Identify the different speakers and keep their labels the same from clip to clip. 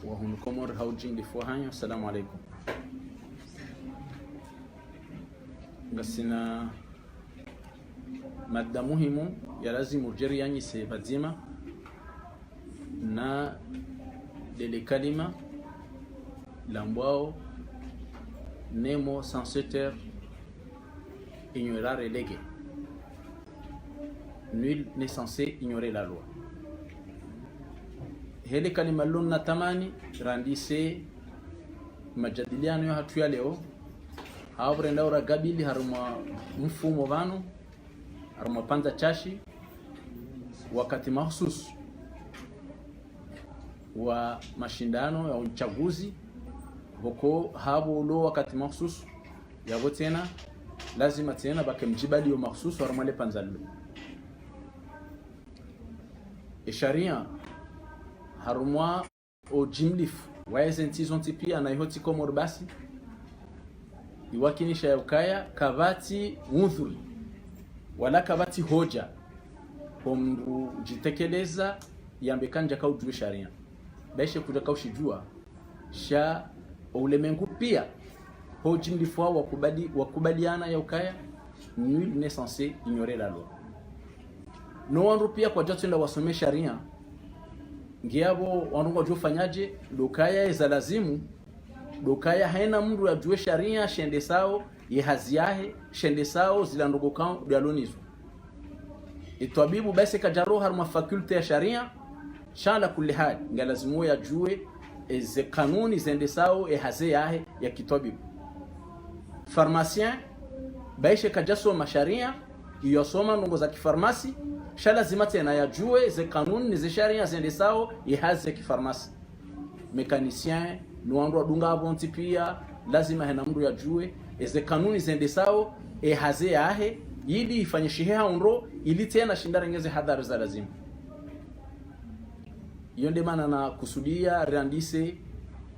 Speaker 1: وهم كمر هاوجين لفوهانيو. السلام عليكم. قسنا مادة مهمة يلازم الجري يعني سيبازيما na dele kalima l'ambao nemo censé taire ignorer relégué. Nul n'est censé ignorer la loi. Hele kalima lon natamani randise majadiliano ya hatu ya leo hawabrenda ura gabili haruma mfumo vano haruma panza chashi wakati mahususu wa mashindano ya uchaguzi huko habo ulo wakati mahususu yabo tena lazima tena bakemjibali yo mahususu haruma le panzalo sharia harumwa o jimlif waeze ntizo ntipia na ihoti komor basi iwakinisha ya ukaya kavati udhuri wala kavati hoja pomru jitekeleza yambekanja ka ujue sharia baishe kuja ka ushijua sha ulemengu pia ho jimlif wa wakubaliana ya ukaya nul n'est censé ignorer la loi. No wandu pia kwa jatenda wasome sharia ngiabo wanunga jofanyaje dokaya za lazimu dokaya haina mtu ajue sharia shende sao ye haziahe shende sao zilandogo kan dialonizo itwabibu basi kajaro harma fakulte ya sharia shala kulli hal ngalazimu ya jue ze kanuni zende sao ye haziahe ya kitwabibu. Pharmacien baishe kajaso masharia yosoma ndongo za kifarmasi shala zima tena ya jue ze kanuni ni ze sharia zende sao ihaze kifarmasi. Mekanisien nuandu adunga abonti pia lazima hena mdu ya jue ze kanuni zende sao haze yahe ili ifanye shiheha unro ili tena shindara ngeze hadhari za lazima. Yonde mana na kusudia randise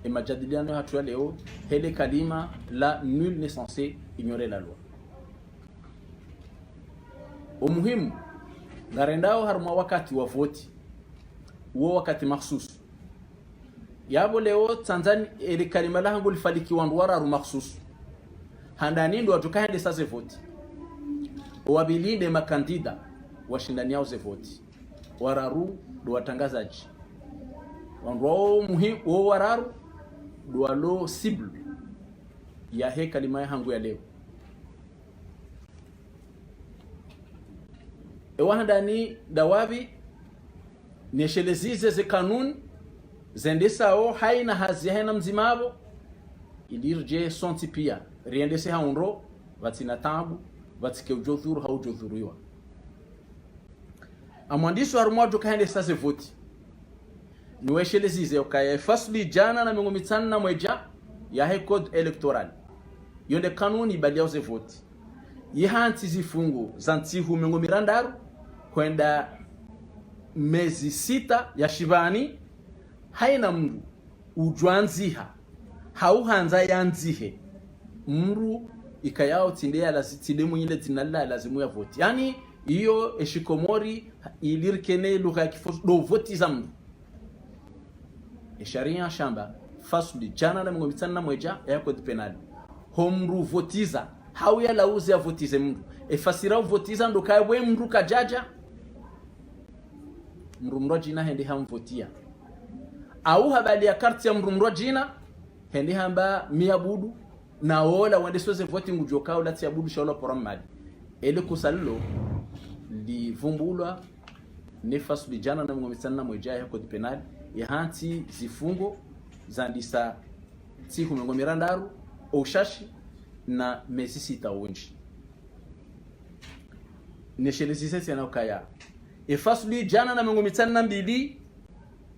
Speaker 1: majadiliano hatu ya leo hele kalima la nul n'est censé ignorer la loi. Umuhimu narendao haruma wakati wa voti uo wakati makhsusu yabo leo Tanzania ile kalima la hangu lifaliki wanduara haru makhsusu handani ndo atukahende sase voti wabilide makandida washindani yao ze voti wararu ndo watangazaji wanduao muhimu uo wararu ndo walo siblu ya he kalima ya hangu ya leo. Ewahandani dawavi neshelezize ze kanuni zendesa o haina haziana mzimabo ilirje sonti pia riendese haunro vatina tabu vatike ujodhuru haujodhuriwa amwandiso harumwado kahende sase voti niweshelezize okaya fasli jana na mingomitana na mweja ya he code electoral yonde kanuni baliao ze voti yihanti zifungu zantihu mingomirandaru kwenda mezi 6 ya shibani haina mru ujwanziha hauhanza yanzihe mru ikayao tindea lazitide mwenyile tinalla lazimu ya voti yani iyo eshikomori ilirkene lugha ya kifosu do voti za mru sharia shamba fasuli jana na mingomitana na mweja ya kodi penali homru votiza hau ya lauzi ya votize mru fasira votiza ndo kawe mru kajaja mru jina hendi hamvotia au habali ya karti ya mru jina hendi hamba miabudu na ola wende soze voting ujokao lati abudu shaola poramadi ele kusalilo li vumbulwa nefasu li jana na mgomitana na mweja ya kodi penali ya hanti zifungo zandisa tihu mgomirandaru oshashi na mezi 6 unji neshelezise tena ukaya fasli jana na mingomitana na mbili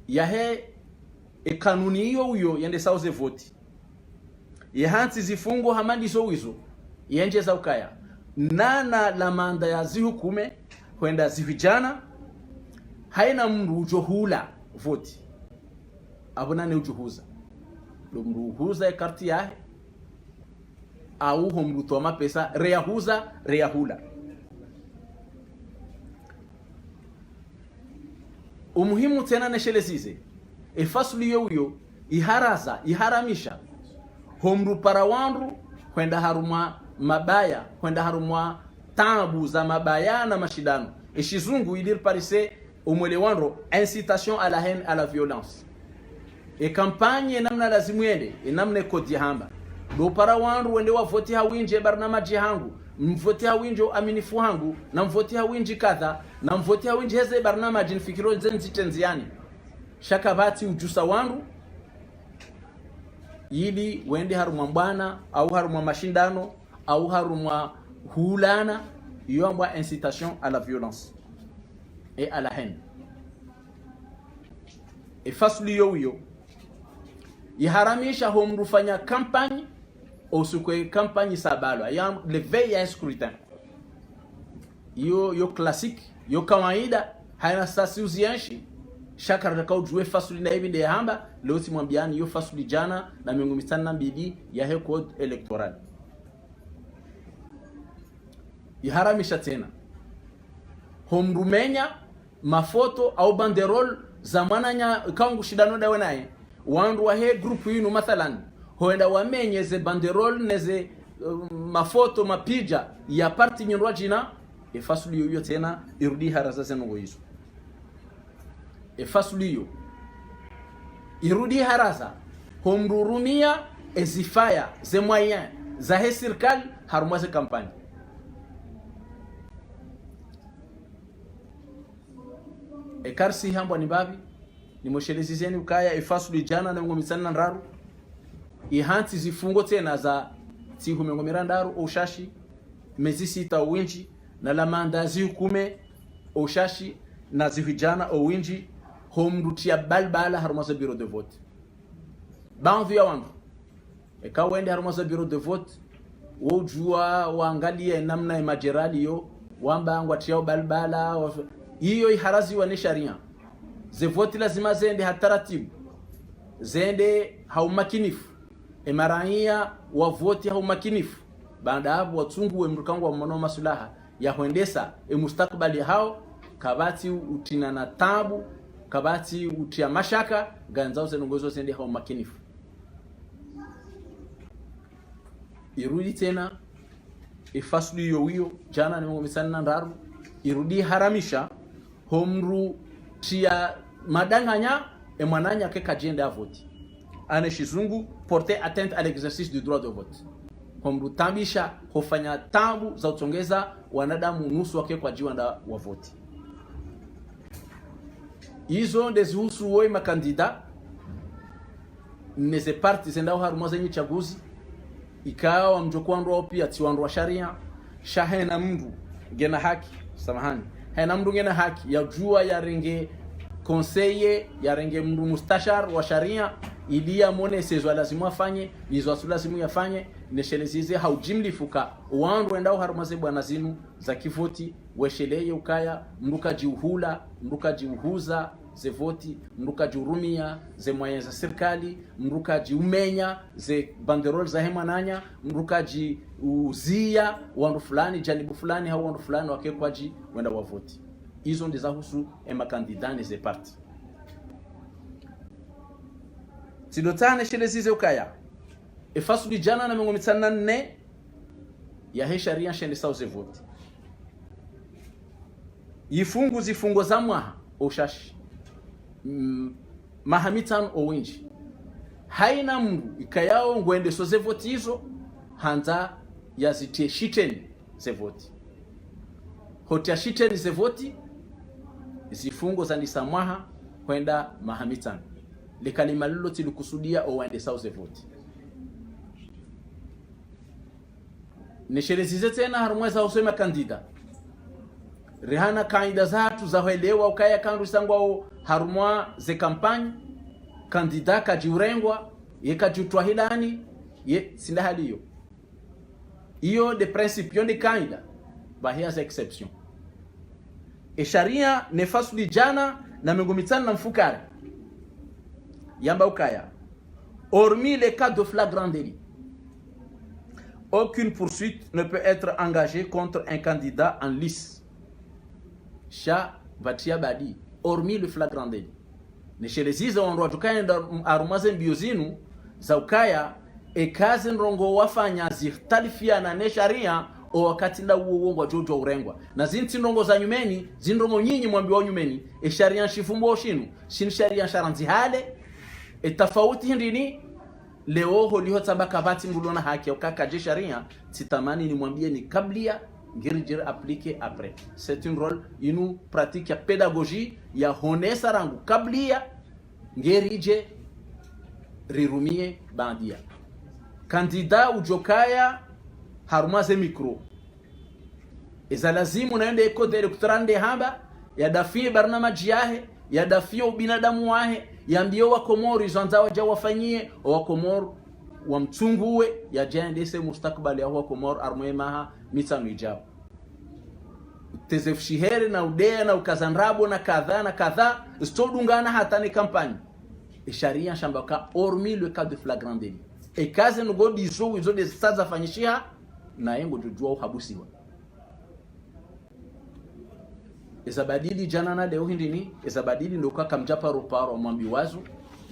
Speaker 1: yahe kanuni hiyo uyo yende sauze voti yahanti zifungo hamandi so wizo yenje za ukaya nana la manda ya zihukume kwenda zivijana haina mru ujohula voti abunane ujuhuza lumruhuza karti yahe au homrutoma pesa reahula umuhimu tena neshelezize fasli yo iharamisha homru para wandu kwenda harumwa mabaya, kwenda harumwa tabu za mabaya na mashidano. Ishizungu ilir parise umwelewando incitation à la haine, à la violence. E kampanye namna lazimu yende namna kodi hamba do para wandu wende wavoti hawinje barnamaji hangu, mvoti hawinjo aminifu hangu, na mvoti hawinji kadha, na mvoti hawinji heze barnamaji nfikiro zenzi tenziani shaka bati ujusa wandu ili wende harumwa mbwana au harumwa mashindano au harumwa hulana. Iyo ambwa incitation à la violence et à la haine. E fasuli yo iharamisha homrufanya campagne au sukwe campagne sabalo ya le veille à scrutin. Yo classique, yo kawaida haina sasi uzianshi shaka rakao juwe fasuli na hivi de hamba leo simwambiani yo fasuli jana na miongo mitano na mbili ya he code electoral. Iharamisha tena homrumenya mafoto au banderol za mwananya kaungu shidano dawe naye wandu wa he group yinu mathalan hoenda wamenye ze banderol neze mafoto mapija ya parti nyindwa jina efasuli yoyo tena irudi haraza zenu hizo. Efasuli yo irudi haraza homrurumia ezifaya ze moyen za he serikali harumwa ze kampanye. Ekarsi hambwa ni babi ni moshelezizeni ukaya efasuli jana na ngomisana na ndaru ihanti zifungo tena za tihu ngomira ndaru oshashi mezi sita winji na la mandazi hukume oshashi na zihijana o winji homrutia balbala harmaza bureau de vote bandu ya wandu eka wende harmaza bureau de vote wojua waangalie namna majerali yo wamba ngwatia balbala hiyo iharazi wa ni sharia. Ze vote lazima zende hataratibu, zende haumakinifu, emaraia wa vote haumakinifu. Baada hapo watungu we mrukangu wa mano masulaha ya huendesa mustakbali hao kabati utina na tabu, kabati utia mashaka ganzao zenongozo zende haumakinifu. Irudi tena ifasuli yo jana ni ngomisana na ndaru irudi haramisha homru tia madanganya mwananya ke kajenda ya vote ane shizungu porter atteinte à l'exercice du droit de vote. Homru tambisha hofanya tabu za utongeza wanadamu nusu wake kwa jiwanda wa vote. Hizo ndezihusu woi makandida neze parti zendao haruma zenye chaguzi ikawa mjokuandu wao pia tiwandu wa sharia shahena mndu gena haki samahani hena mndu ngena haki ya jua ya renge conseiller ya renge mndu mustashar wa sharia ili ya mone sezo lazima afanye izo asu lazima yafanye neshelezize haujimli fuka wandu endao harumaze bwana zinu za kivoti wesheleye ukaya mnduka jiuhula mnduka jiuhuza ze voti mnduka jurumia ze moyens za serikali mnduka jiumenya ze banderol za hemananya mnduka ji uzia wandu fulani janibu fulani au wandu fulani wakekwaji wenda wa voti. Hizo ndizo husu makandidani ze parti tidotane shelezize ukaya efasu dijana na mengomitsana nne ya he sharia shende sauze voti yifungu zifungo za mwaha oshashi mahamitan owinji haina mndu ikayao ngwende so ze voti hizo hanza yazitie shiteni ze voti hotia shiteni ze voti zifungo za nisamwaha kwenda mahamitan likalima lilo tilikusudia owende sauze voti nishelezize tena harumweza usema kandida rihana kaida zatu za kuelewa ukaya kandu sangwa harumwa ze kampanye kandida kajiurengwa yekajutwa hilani ye sinda haliyo iyo de principe de kaida bahia za exception e sharia nefasu jana na mengomitana na mfukari yamba ukaya hormis les cas de flagrant délit aucune poursuite ne peut être engagée contre un candidat en lice. Sha batia badi hormis le flagrant délit Nisheleziza wandu watukaenda arumaze mbio zinu za ukaya ekazi nrongo wafanya zitalifiana ne sharia o wakati la uongo jojo urengwa na zinti nrongo za nyumeni zinrongo nyinyi mwambiwa nyumeni sharia shifumbo shinu shin sharia sharanzi hale tofauti ndini leo holiho tabaka vati mbulona haki okaka je sharia sitamani ni mwambie ni kablia ngiri appliquer après. C'est un rôle inu pratique ya pédagogie ya honesa rangu kablia ngerije rirumie bandia kandida ujokaya harumaze mikro iza lazimu naende ekode elektrande haba ya dafie barnamaji yahe ya dafie ubinadamu wahe ya mbio wa Komoro izanza waja wafanyie wa Komoro wa mtunguwe ya jaendese mustakbali ya wa Komoro armwe maha mitanu ijao tezefshihere na udea na ukazanrabo na kadha stodungana hata ni kampani sharia shambaka hormis le cas de flagrant délit et kaze nugo dizo izo de staza fanyishia na yengo jujua uhabusiwa ezabadili jana na leo hindini ezabadili ndo kaka mjapa roparo mwambi wazu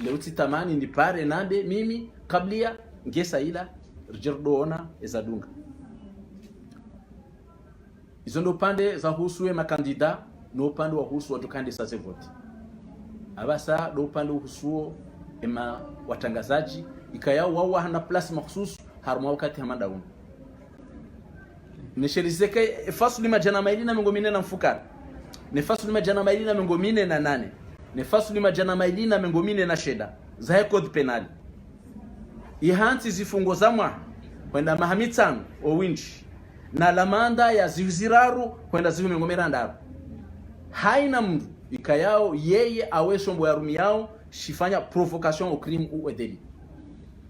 Speaker 1: leo titamani ni pare nande mimi kablia ngesa ila rjerdoona ezadunga izo ndo pande za husuwe makandida no pande wa husu watukande sasa vote abasa do pande husuo ema watangazaji ikayao wao hana place mahsus harma wakati hamanda uno nisherizeke fasuli majana mailina mengomine na mfukara ne fasuli majana mailina mengomine na 8 ne fasuli majana mailina mengomine na sheda za code penali ihanti zifungo zamwa kwenda mahamitano o winchi na lamanda ya ziziraru kwenda zivu mengomera ndaru haina mdu ikayao yeye aweshombo ya rumi yao shifanya provocation au crime ou délit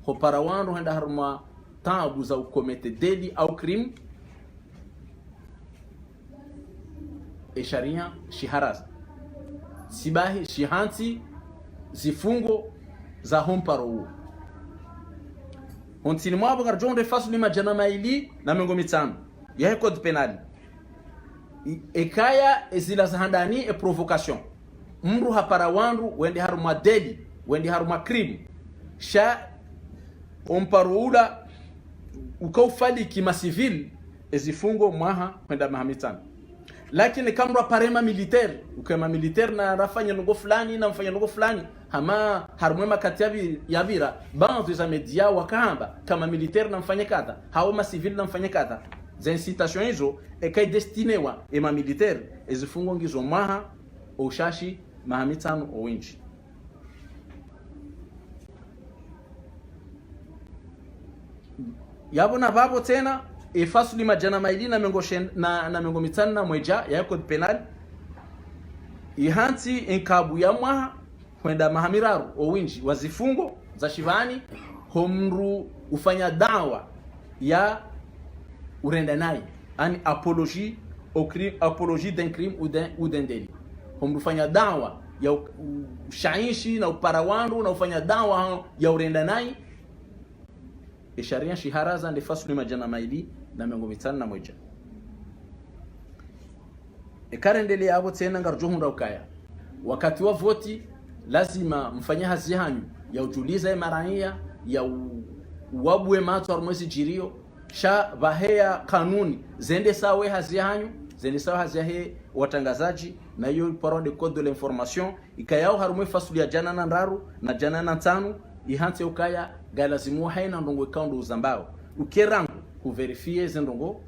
Speaker 1: hopara wandu henda haruma tabu za ukomete délit au crime e sharia shiharaza sibahi shihanti zifungo za homparo uo ontini mwabo garjonde fasu lima jana maili na mengo mitano ya code penal ekaya ezila za handani e provocation mru hapara wandu wende haruma délit wende haruma crime sha omparoula ukaufali kima civil ezifungo mwaha kwenda mahamitano lakini kamra parema militaire ukema militaire na rafanya nugo fulani na mfanya nugo fulani hama harumema kati ya vira banzo za media wakahamba kama militaire na mfanya kadha hao ma civil na mfanya kadha za incitation hizo ekai destinewa ema militaire ezifungo ngizo mwaha ushashi mahamitano owinchi yabona babo tena efasuli majana maili na mengo na mengo mitano na mweja ya code penal ihanti enkabu ya mwaha kwenda mahamiraru owinji wazifungo za shivani homru ufanya dawa ya urenda nai ani apologie au crime, apologie d'un crime ou d'un délit homru ufanya dawa ya shaishi na uparawandu na ufanya dawa ya urenda nai sharia shiharaza ndi fasuli majana maili na mengo mitano na moja ekarendele abo tena ngarjohunda ukaya wakati wa voti lazima mfanya hazi hanyu ya ujuliza maraia ya wabwe matu arumwezi jirio sha bahea kanuni zende sawe hazi hanyu zende sawe hazi he watangazaji na hiyo parole de code de l'information ikayao harumwe fasuli ya jana na ndaru na jana na tano ihante ukaya galazimu haina ndongo kaundo uzambao ukerangu kuverifie zendongo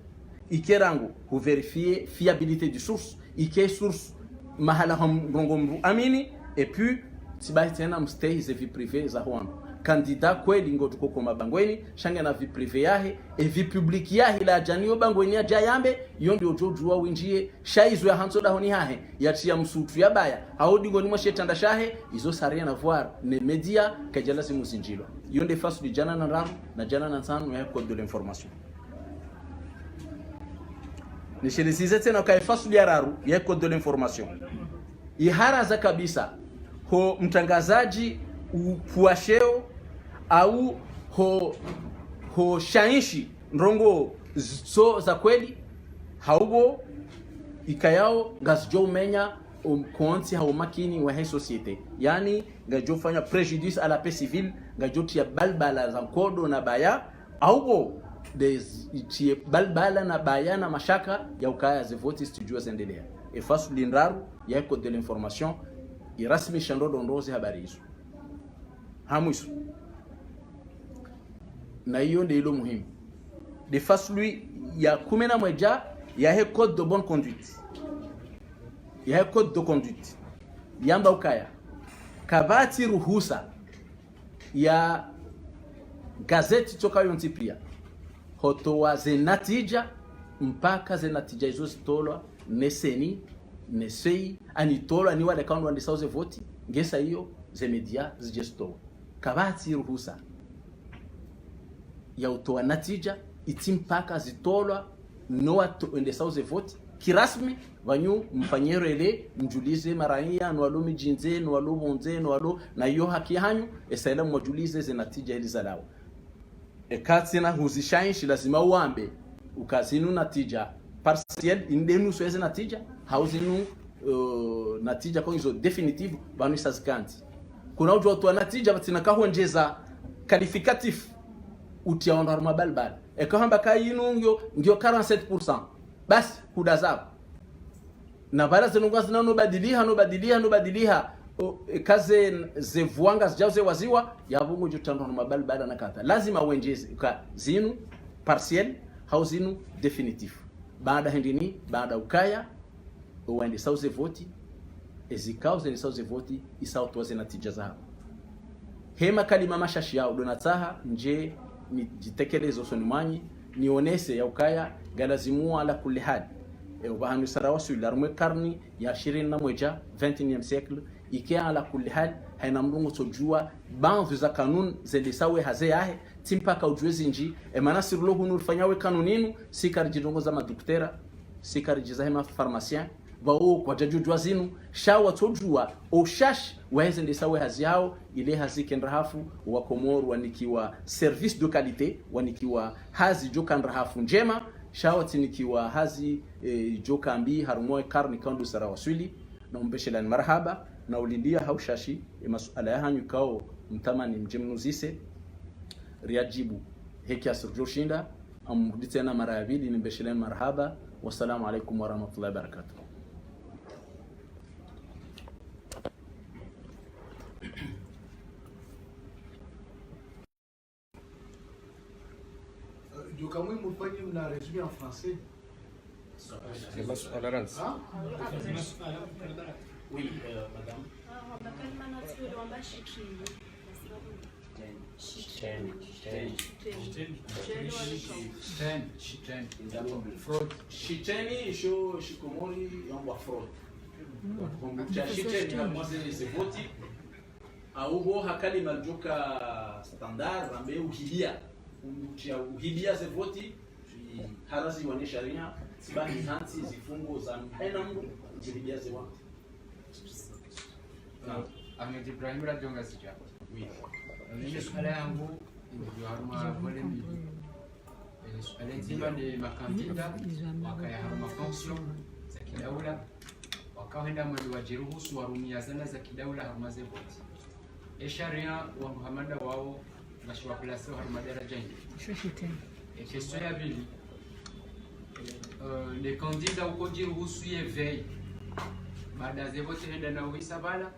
Speaker 1: ikerangu kuverifie fiabilité du source ike source mahala ndongo mru amini et puis sibai tena mstay ze vie privée za hwanu candidat kweli ngotuko kwa mabangweni shange na vie privée yahe et vie publique yahe la janio bangweni ya jayambe yondi ojoju wa winjie shaizo ya hanso da honi hahe yatia msutu ya baya haudi ngoni mwa shetanda shahe izo saria na voir ne media kajala simu sinjilo yonde fasu di jana na ramu na jana na tano ya code de l'information nishelisize tena kwa fasu ya raru ya code de l'information iharaza kabisa ho mtangazaji upuasheo au ho shaishi ndrongo so za kweli haubo ikayao ngazjo umenya konti hao makini wa société yani ngajo fanya préjudice à la paix civile ngajo tia balbala za kodo na baya au tia balbala na baya na mashaka ya ukaya ze vote studio zendelea face lindaru ya code de l'information irasmi shando dondozi habari hizo hamuisu na hiyo ndio ilo muhimu de face lui ya kumena mweja ya code de bonne conduite ya code de conduite yamba ukaya kabati ruhusa ya gazeti toka yontipia hotoa zenatija mpaka zenatija hizo zitolwa neseni nesei anitolwa ni wale kaundu wandi sauze voti ngesa hiyo ze media zijestoa kabati ruhusa ya utoa natija itimpaka zitolwa noa ende sauze voti kirasmi vanyu mfanyero ele mjulize maraia nwalo mijinze nwalo bonze nwalo na hiyo haki hanyu esaila mwajulize zenatija elizalawa ekati na huzishainshi lazima uambe ukazinu natija partiel indenu sweze natija hauzinu natija kwa hizo definitive banu isazikanti kuna ujo watu natija batina kahonjeza qualificatif utiaonda harma balbal ekahamba kayinu ndio 47% basi kudazao na bala zenunga zinano badiliha kaze zevuanga zijauze waziwa yavungu jutando mabali baada na kata lazima uenjeze ka zinu partiel hauzinu definitif baada hendini baada ukaya uende sauze voti ezikauze ni sauze voti isautoze natija zao hema kalima mashashi yao donataha nje ni jitekeleze usonimanyi nionese ya ukaya galazimua ala kulli hali ubahanu sarawasu ilarumwe karni ya 21 21e siècle ikia ala kulli hali haina mrungu tojua banvu za kanun zende sawe haze yahe timpaka ujuezi nji emana sirulo hunu fanyawe kanuninu sikari jidongo za maduktera sikari jizahema pharmacien vao kwa jajujua zinu shawa tojua oshash waheze nde sawe hazi yao ile hazi kendrahafu wa Komoru wanikiwa service de qualité wanikiwa hazi joka ndrahafu njema shawa tinikiwa hazi joka ambi harumoe karni kandu sara waswili na umbeshelani marhaba na ulindia haushashi masuala ya hanyu kao mtamani mjemnuzise riajibu heki asirjo shinda amudite na mara ya pili nimbeshelani marhaba wassalamu alaikum warahmatullahi wabarakatuh.
Speaker 2: Du coup, vous pouvez me la résumer en français.
Speaker 1: Oui, madame. Shiteni isho shikomori yangwa fraud. Kumbucha shiteni na mwaze zevoti au hakali maljoka standard ambaye uhilia kumbucha uhilia zevoti harazi wane sharia sibani hansi zifungo za haina mungu uhilia zevoti.
Speaker 3: Ahmed Ibrahim Radionga sija.
Speaker 1: Oui.
Speaker 3: Mimi swala yangu ndio haruma wale mbili. Swala nzima ni makandida wakaya haruma fonction za kidaula wakaenda mwezi wa jiruhusu warumia zana za kidaula haruma zevoti. Sharia wa Muhammad wao nashwa plasi haruma daraja hii. Question ya pili. Les candidats uko jiruhusu yeveille. Baada ya zevoti henda na uhisa bala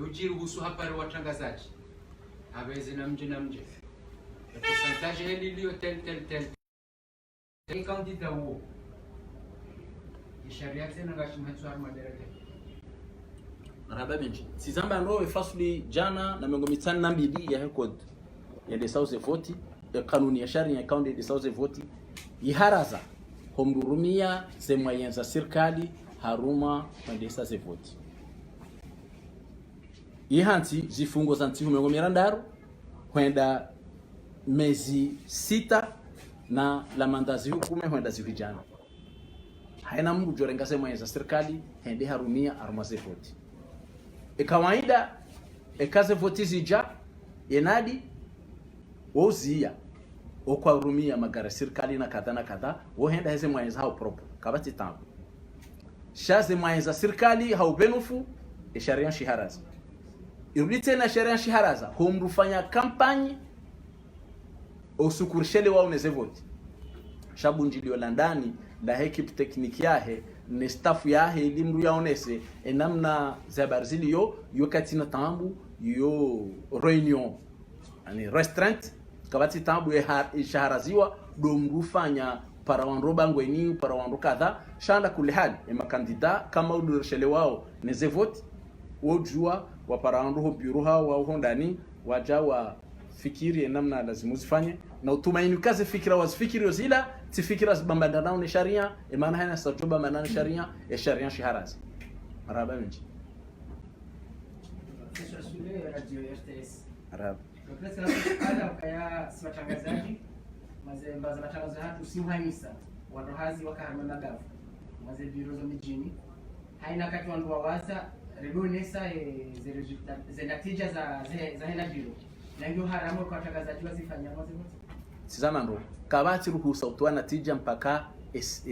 Speaker 3: ujiruhusu hapa watangazaji aweze na mje percentage hili lio tel ni kandida huo sharia tena ngashimhatwa madaraja
Speaker 1: marhaba benji sizamba ndo fasuli jana na miongo mitano na mbili ya code ya de sauze voti ya kanuni ya sharia ya kaunti de sauze voti iharaza homrumia zemwayen za serikali haruma kwende sauze voti ihanti zifungo za ntihu miongo mirandaru kwenda mezi 6 na la mandazi hukume kwenda zivijana haina mungu jorenga sema za serikali hende harumia armaze voti kawaida kaze voti zija yenadi wozia okwa rumia magara serikali na kadha wo henda heze mwenza hao propo kabati tambo shaze mwaeza serikali haubenufu sharia shiharaza irudi tena sharia shiharaza humrufanya kampanye usukurishele wao nezevoti shabu njilio landani la equipe technique yahe ne staff yahe limru yaonese enamna za barzili yo katina tambu yo reunion ani restreint kabati tambu shaharaziwa domrufanya para wanroba ngweni para wanro kadha shanda kule hali makandida kama udurishele wao nezevoti wojua wa para wanro bureau hao wa hondani waja wa fikiri namna lazima uzifanye na utumaini kazi fikira wazifikiri zila tifikira zibambandana na sharia maana hana sajoba maana sharia sharia shiharazi maraba mingi
Speaker 3: radio RTS
Speaker 1: arab
Speaker 3: kwa sababu kaya si watangazaji mazembaza matangazo hatu si muhamisa warohazi wakahamana gafu maze biro za mijini haina kati wandu wawaza redonesa ze resultat ze natija za hena biro na ndio haramu kwa watangazaji wazifanya maze
Speaker 1: tizama ndo kabati ruhusa utoa natija mpaka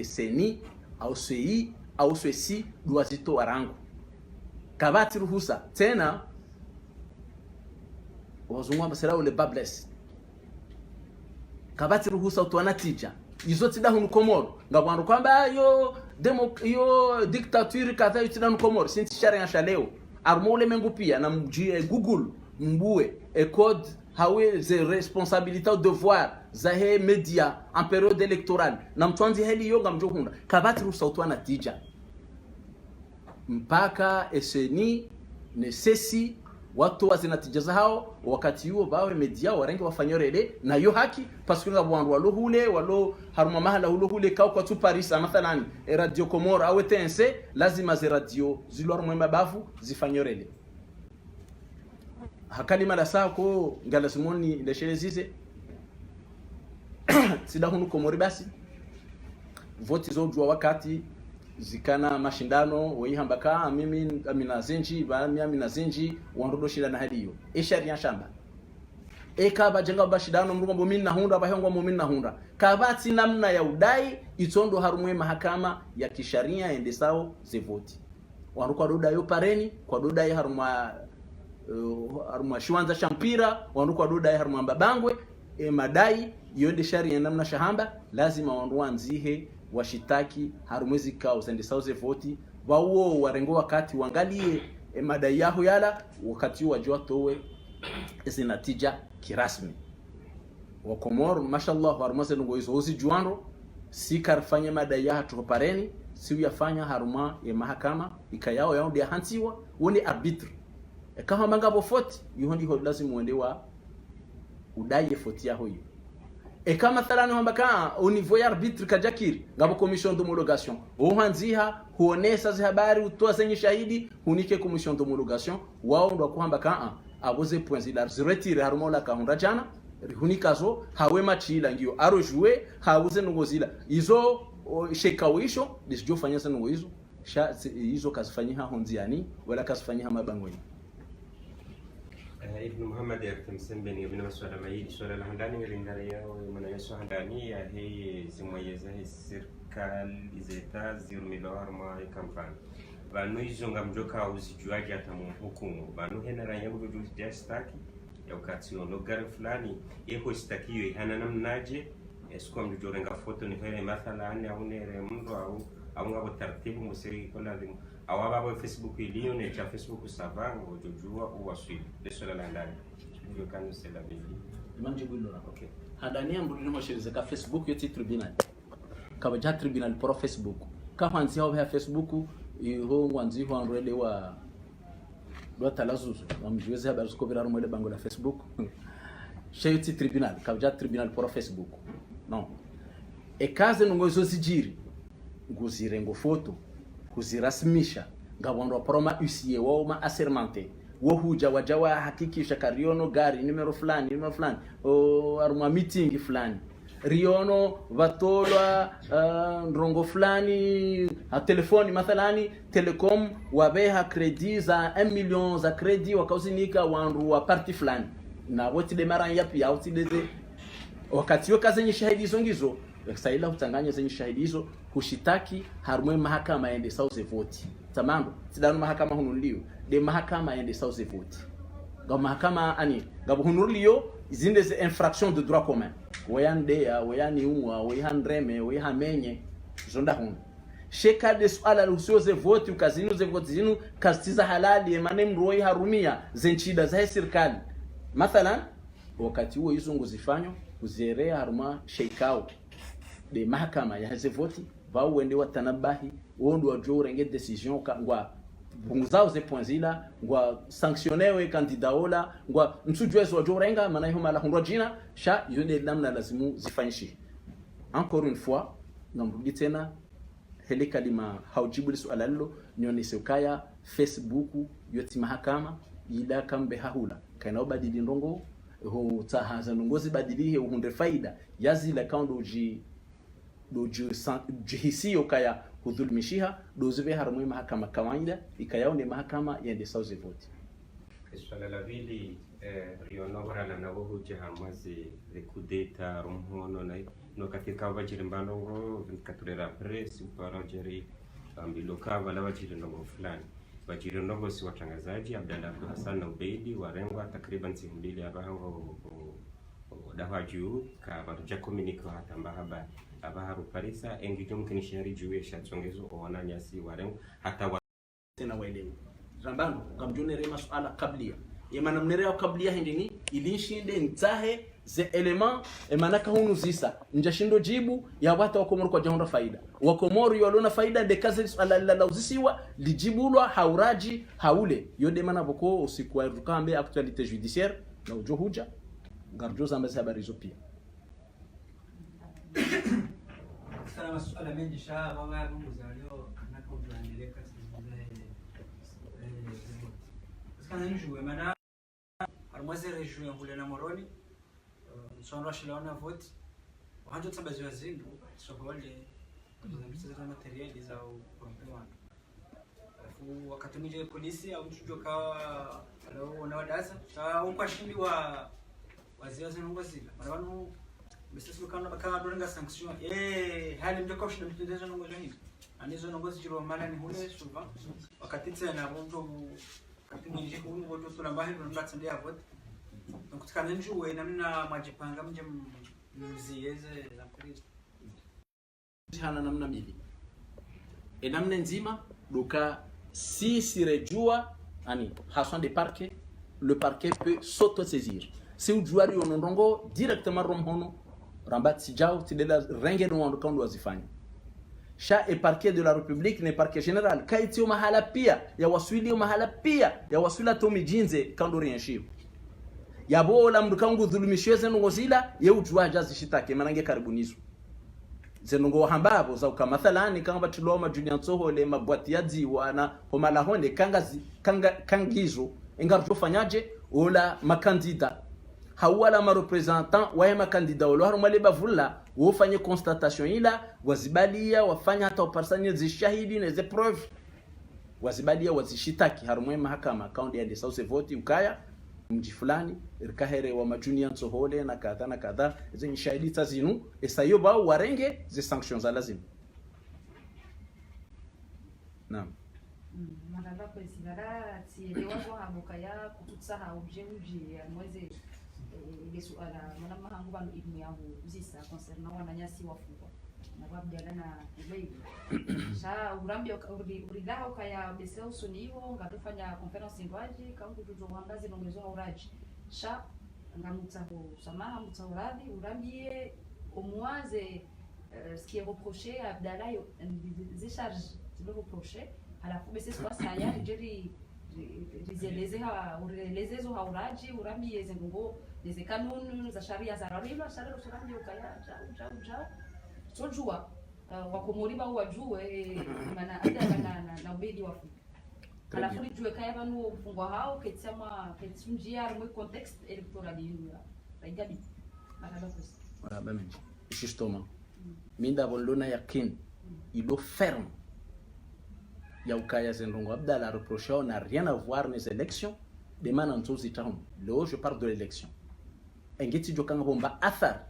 Speaker 1: SNI au CI au CSI duazito warangu kabati ruhusa tena wazungwa basera ule babless kabati ruhusa utoa natija izo tidahu nukomoro ngabwandu kwamba yo dictature kadha itida nukomoro sinti sharia shaleo armole mengu pia na mjie Google mbue e code hawe ze responsabilité au devoir za he media en période électorale na mtwanzi heli yonga mjokunda kabati ruhusa utoa natija mpaka SNI ne sesi watu wazinatijaza hao wakati huo bawe media warangi wafanyorele na yo haki parce que wandu walo hule walo haruma mahala hule kao kwa tu Paris mathalan radio Comore au TNC lazima ze radio zilwar mwema bafu zifanyorele hakalima la sako ngala simoni le chelezise sida hunu Comore basi voti zojua wakati zikana mashindano weihambaka mimi amina zenji ba mimi amina zenji wandodo shida na hadiyo sharia shamba kaba jenga bashidano mrumbo mimi na hunda bahengwa mimi na hunda kabati namna ya udai itondo harumwe mahakama ya kisharia ende sao zevoti waruka doda yo pareni kwa doda ya harumwa shwanza shampira waruka doda ya harumwa babangwe madai yonde sharia namna shahamba lazima wanduanzihe washitaki harumwezi kao sende sauze voti wao warengo wakati wangalie madai yao yala wakati wajua towe zinatija kirasmi wa Komoro mashallah harumweze ngo hizo hozi juando si karfanya madai yao pareni si yafanya haruma ya mahakama ikayao yao dia hantiwa woni arbitre kama mangabo foti yuhondi ho lazima muendewa udai foti yao hiyo kama thalani hambaka au niveau ya arbitre kajakiri ngabo commission d'homologation uhanziha huonesa za habari utoa zenye shahidi hunike commission d'homologation wao ndo kuhambaka aboze points ila retire harumola ka hunda jana hunikazo hawe machila ngio arojue hauze ngozila izo shekawisho disijofanya sana ngoizo hizo kazifanyia honziani wala kazifanyia mabangoni
Speaker 4: ابن محمد يرتمسن بني ابن مسعود مايل سورة الهنداني والإنجليزية ومن يسوع هنداني هي زميزة هي سيركال إزيتا زير ملوار ما يكمفان بانو يزونغ مجوكا وزيجواجي أتمو حكومو بانو هنا رانيا بجوز جاستاكي يوكاتيون لغار فلاني يهو استاكيو يهانا نمناجي اسكو مجورنغا فوتو نفيري مثلا أني أو نيري مندو أو نغابو ترتيب مسيري كلا ديمو awaba bo Facebook iliyo ne cha Facebook savango jojua uwaswi lesola la ndani ndio kanu sela bibi
Speaker 1: manje bwilo na okay hadania mbudini mo shirize ka Facebook yoti tribunal ka ja tribunal pro Facebook ka hanzi ho ya Facebook ho ngwanzi ho anrele wa do talazuzu amjweze habari zikobira rumwele bango la Facebook shayoti tribunal ka ja tribunal pro Facebook non kaze ngozo zijiri nguzirengo foto kuzirasmisha ngabwandu wa proma usiye wao ma assermente wo huja wajawa hakikisha kariono gari numero fulani aruma meeting fulani riono vatolwa ndrongo fulani a telefoni mathalani telecom wabeha credit za 1 million za credit wakauzinika wandu wa party fulani na wote de mara yapi au tideze wakati yo kazenye shahidi zongizo saila utanganya zenye shahidi hizo kushitaki harumwe mahakama ende sauze voti tamando tidano mahakama hunulio de mahakama ende sauze voti ga mahakama ani ga hunulio zinde ze infraction de droit commun wayande ya wayani umwa wayihandreme wayihamenye zonda hun sheka de swala lusioze voti ukazinu ze voti zinu kastiza halali emane mroi harumia zenchida za serikali mathalan wakati huo hizo ngozifanywa kuzerea haruma sheikao de mahakama ya hizo voti vao wende watanabahi wondo wajua urenge decision ngwa bunguzao ze poinzila ngwa sanctionnewe candidaola ngwa msujwezo wajua urenga maana hiyo mala hundwa jina sha yone namna lazimu zifanyishi. Encore une fois namrudi tena hele kalima haujibu swala lilo nyone sekaya Facebook yoti mahakama ila kambe hahula kana ubadili ndongo ho tahaza ndongozi badilihe uhunde faida yazila kaundo jihisiyo kaya kudhulumishiha dozive harumwe mahakama kawaida ikayaone mahakama yende sauze voti.
Speaker 4: Swala la vili rionora la nabo huje hamaze de kudeta rumhono na no katika wajiri mbandongo vinkaturera press uparajeri ambiloka wala wajiri ndongo fulani wajiri ndongo si watangazaji Abdalla Abdul Hassan na Ubeidi warengwa takriban siku mbili abahango dawa juu ka baruja komuniko hatamba habari abaharu parisa engijo mkinishari juu ya shatsongezo owana nyasi warengo hata
Speaker 1: tena waelewe zambano ngamjonere masuala kablia yemana mnerea kablia hindini ilishinde ntahe ze element emanaka hunu zisa njashindo jibu ya watu wakomoro kwa jahonda faida wakomoro yalona faida de kazi la uzisiwa lijibulwa hauraji haule yode mana boko usiku wa rukambe actualité judiciaire na ujohuja garjoza ambaye habari hizo pia
Speaker 5: sana masuala mengi sha baba yangu mzalio kanaka unaendeleka kana njue mana harmoise rejoue ngule na moroni sonro shilona vote wahanjo tsabaziwa zindu sokole kuzambisa materiali za upromptement afu wakati mwingine polisi au mchujo kawa na wadaza kwa shindi wa wazia zinongozila marano Mr. Kana bakana doringa sanction hali mjoko kushinda mtendezo nongozo hivi anizo nongozo jiro mala ni hule suva wakati tena bonto kati mwinje ku ngoto tulambahi ndo ndatsende hapo donc tukana njuwe namna majipanga mje mzieze za polisi
Speaker 1: hana namna mbili namna nzima doka si sirejua ani hassan de parquet le parquet peut s'auto-saisir si ujuari onondongo directement romhono rambati jao tidela renge no ndo kando wazifanya sha parquet de la république ne parquet général kaiti mahala pia ya waswili mahala pia ya waswila tomi jinze kando rienshio ya bola mdukangu dhulumishweze ngozila ye ujua jazi shitake manange karibunizo zenongo hambabo za kama mathalani kama batuloma Julian Tsoho le mabwati ya dziwa na homala honde kangizo engarjo fanyaje ola makandida hawala ma representant wa ma candidat wala harumale bavulla wofanye constatation ila wazibalia wafanya hata uparsanye zishahidi na ze preuve wazibalia wazishitaki harumwe mahakama kaundi ya sauce vote ukaya mji fulani irkahere wa majunian Tsohole na kadha zenye shahidi tazinu esayo ba warenge ze sanctions za lazima. Naam.
Speaker 6: Madame Presidara tielewa kwa habukaya kututsaha objeuje mweze Yesu ala mwana mahangu banu ibnu yangu zisa concernant wananyasi wafungwa na babjala na ibei sha urambi uridaho kaya bese usuniwo ngatufanya conference ngwaji kangu tuzohangazi nomezo auraji sha ngamutsaho samaha mutsauradi urambie omwaze ce qui est reproché à Abdallah des charges qui le reproché à la bese soit ça ya jeri rizeleze hauraji urambie zengo des kanuni za sharia za rarila sharia usurambi ukaya jao sojua wakomoriba wajue mana ada na ubedi wafu alafu nijue kaya banu mfungwa hao ketsama ketsunjia mwe context electoral yinu raigabi makaba kosi
Speaker 1: voilà même justement minda bolona yakin ilo ferme ya ukaya zendongo Abdallah reproché n'a rien à voir les élections de manantozi town là je parle de l'élection engeti jokanga bomba athar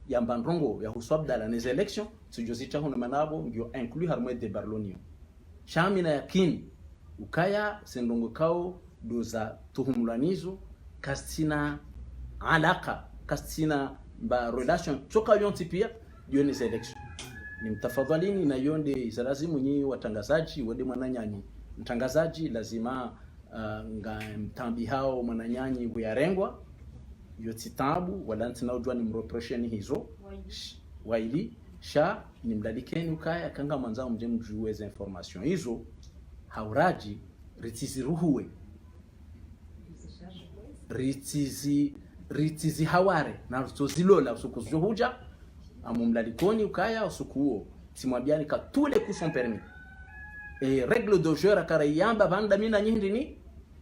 Speaker 1: ya mbandrongo ya huswabdala les élections tujozita huna manabo ndio inclus harmo de barlonio shamina yakini ukaya sendongo kao doza tuhumulanizo kastina alaka kastina ba relation toka yonti pia dio les élections ni mtafadhalini na yonde lazima nyinyi watangazaji wode mwananyanyi mtangazaji lazima mtambi hao mwananyanyi kuyarengwa yoti tabu wala ntina ujua ni mreprocheni hizo waili sha ni mdalikeni ukaya kanga mwanzao mje mjuweze information hizo hauraji ritizi ruhuwe ritizi haware na rutozilola usukuzo huja amumlalikoni ukaya usukuo timwabiani ka tous les coups sont permis et règle de jeu akarayamba banda mina nyindi ni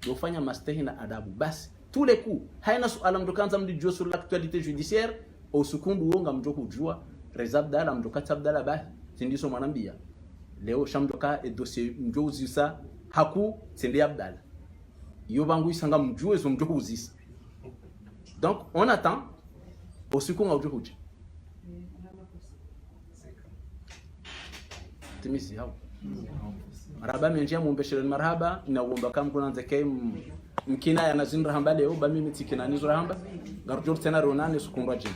Speaker 1: dofanya mastehi na adabu basi tous les coups haina suala mdokanza mdijo sur l'actualité judiciaire au sukundu wonga mjo kujua rezabdala mdoka abdala ba sindiso mwanambia leo shamdoka e dossier mjo uzisa haku sindi abdala yo bangu isanga mjue zo mjo uzisa donc on attend au sukundu mjo kuja timisi hao marhaba menjia mumbeshele marhaba na uomba kama kuna nzeke mkina ya nazindra hamba leo ba mimi tikina nizura hamba garjor tena ronane sukundwa jini